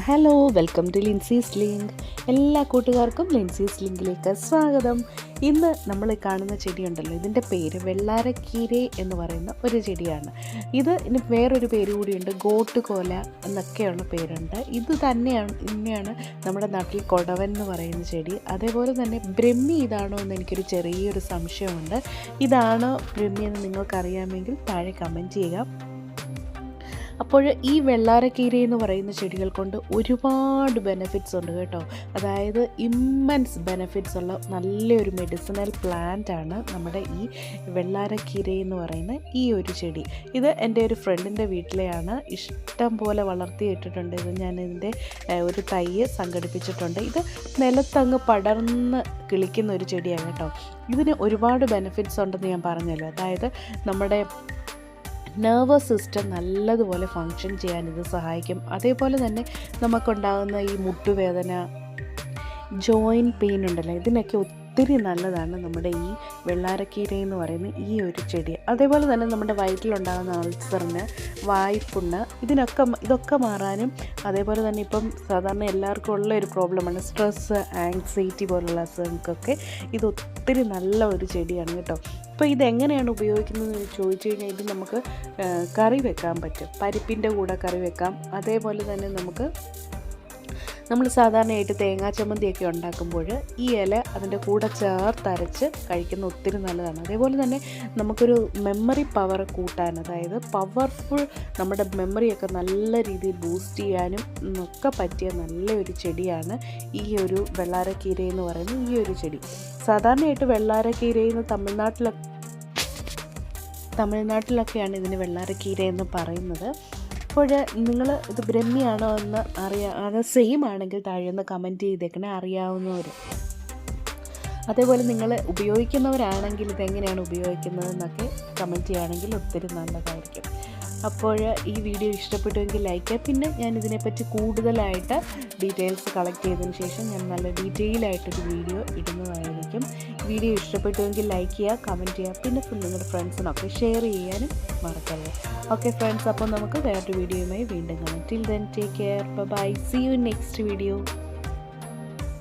Hello, welcome to Lincy's link. എല്ലാ കൂട്ടുകാർക്കും ലിൻസീസ് ലിങ്കിലേക്ക് സ്വാഗതം. ഇന്ന് നമ്മൾ കാണുന്ന ചെടിയുണ്ടല്ലോ, ഇതിൻ്റെ പേര് വെള്ളാരക്കീര എന്ന് പറയുന്ന ഒരു ചെടിയാണ്. ഇനി വേറൊരു പേര് കൂടിയുണ്ട്, ഗോട്ടുകോല എന്നൊക്കെയുള്ള പേരുണ്ട്. ഇത് തന്നെയാണ് നമ്മുടെ നാട്ടിൽ കുടവൻ എന്ന് പറയുന്ന ചെടി. അതേപോലെ തന്നെ ബ്രഹ്മി ഇതാണോ എന്ന് എനിക്കൊരു ചെറിയൊരു സംശയമുണ്ട്. ഇതാണോ ബ്രഹ്മി എന്ന് നിങ്ങൾക്കറിയാമെങ്കിൽ താഴെ കമൻറ്റ് ചെയ്യുക. അപ്പോൾ ഈ വെള്ളാരക്കീര എന്ന് പറയുന്ന ചെടികൾ കൊണ്ട് ഒരുപാട് ബെനിഫിറ്റ്സ് ഉണ്ട് കേട്ടോ. അതായത് ഇമ്മൻസ് ബെനിഫിറ്റ്സ് ഉള്ള നല്ലൊരു മെഡിസിനൽ പ്ലാന്റ് ആണ് നമ്മുടെ ഈ വെള്ളാരക്കീര എന്ന് പറയുന്ന ഈ ഒരു ചെടി. ഇത് എൻ്റെ ഒരു ഫ്രണ്ടിൻ്റെ വീട്ടിലെയാണ്, ഇഷ്ടം പോലെ വളർത്തിയിട്ടിട്ടുണ്ട്. ഞാൻ ഇതിൻ്റെ ഒരു തൈ സംഘടിപ്പിച്ചിട്ടുണ്ട്. ഇത് നിലത്തങ്ങ് പടർന്ന് കിളിക്കുന്ന ഒരു ചെടിയാണ് കേട്ടോ. ഇതിന് ഒരുപാട് ബെനിഫിറ്റ്സ് ഉണ്ടെന്ന് ഞാൻ പറഞ്ഞല്ലോ. അതായത് നമ്മുടെ നെർവസ് സിസ്റ്റം നല്ലതുപോലെ ഫങ്ഷൻ ചെയ്യാൻ ഇത് സഹായിക്കും. അതേപോലെ തന്നെ നമുക്കുണ്ടാകുന്ന ഈ മുട്ടുവേദന, ജോയിൻറ്റ് പെയിൻ ഉണ്ടല്ലോ, ഇതിനൊക്കെ ഒത്തിരി നല്ലതാണ് നമ്മുടെ ഈ വെള്ളാരക്കീര എന്ന് പറയുന്ന ഈ ഒരു ചെടി. അതേപോലെ തന്നെ നമ്മുടെ വയറ്റിലുണ്ടാകുന്ന അൾസറിന്, വായ്പുണ്ണ്, ഇതൊക്കെ മാറാനും, അതേപോലെ തന്നെ ഇപ്പം സാധാരണ എല്ലാവർക്കും ഉള്ള ഒരു പ്രോബ്ലമാണ് സ്ട്രെസ്സ്, ആങ്സൈറ്റി പോലുള്ള അസുഖങ്ങൾക്കൊക്കെ ഇത് ഒത്തിരി നല്ല ഒരു ചെടിയാണ് കേട്ടോ. അപ്പോൾ ഇതെങ്ങനെയാണ് ഉപയോഗിക്കുന്നതെന്ന് ചോദിച്ചു കഴിഞ്ഞാൽ ഇത് നമുക്ക് കറി വെക്കാൻ പറ്റും. പരിപ്പിൻ്റെ കൂടെ കറി വെക്കാം. അതേപോലെ തന്നെ നമ്മൾ സാധാരണയായിട്ട് തേങ്ങാ ചമ്മന്തിയൊക്കെ ഉണ്ടാക്കുമ്പോൾ ഈ ഇല അതിൻ്റെ കൂടെ ചേർത്തരച്ച് കഴിക്കുന്ന ഒത്തിരി നല്ലതാണ്. അതേപോലെ തന്നെ നമുക്കൊരു മെമ്മറി പവർ കൂട്ടാൻ, അതായത് പവർഫുൾ നമ്മുടെ മെമ്മറിയൊക്കെ നല്ല രീതിയിൽ ബൂസ്റ്റ് ചെയ്യാനും ഒക്കെ പറ്റിയ നല്ലൊരു ചെടിയാണ് ഈ ഒരു വെള്ളാരക്കീര എന്ന് പറയുന്ന ഈ ഒരു ചെടി. സാധാരണയായിട്ട് വെള്ളാരക്കീരയെന്ന് തമിഴ്നാട്ടിലൊക്കെയാണ് ഇതിന് വെള്ളാരക്കീര എന്ന് പറയുന്നത്. അപ്പോൾ നിങ്ങൾ ഇത് ബ്രഹ്മിയാണോ എന്ന് അത് സെയിം ആണെങ്കിൽ താഴെ ഒന്ന് കമൻറ്റ് ചെയ്തേക്കണേ, അറിയാവുന്നവർ. അതേപോലെ നിങ്ങൾ ഉപയോഗിക്കുന്നവരാണെങ്കിൽ ഇതെങ്ങനെയാണ് ഉപയോഗിക്കുന്നതെന്നൊക്കെ കമൻറ്റ് ചെയ്യുകയാണെങ്കിൽ ഒത്തിരി നല്ലതായിരിക്കും. അപ്പോൾ ഈ വീഡിയോ ഇഷ്ടപ്പെട്ടുവെങ്കിൽ ലൈക്ക് ചെയ്യുക. പിന്നെ ഞാൻ ഇതിനെപ്പറ്റി കൂടുതലായിട്ട് ഡീറ്റെയിൽസ് കളക്ട് ചെയ്തതിന് ശേഷം ഞാൻ നല്ല ഡീറ്റെയിലായിട്ടൊരു വീഡിയോ ഇടുന്നതായിരിക്കും. വീഡിയോ ഇഷ്ടപ്പെട്ടുവെങ്കിൽ ലൈക്ക് ചെയ്യുക, കമൻറ്റ് ചെയ്യുക, പിന്നെ നിങ്ങളുടെ ഫ്രണ്ട്സിനൊക്കെ ഷെയർ ചെയ്യാനും മറക്കരുത്. ഓക്കെ ഫ്രണ്ട്സ്, അപ്പോൾ നമുക്ക് വേറൊരു വീഡിയോയുമായി വീണ്ടും കാണാം. Till then take care, bye, see you next video.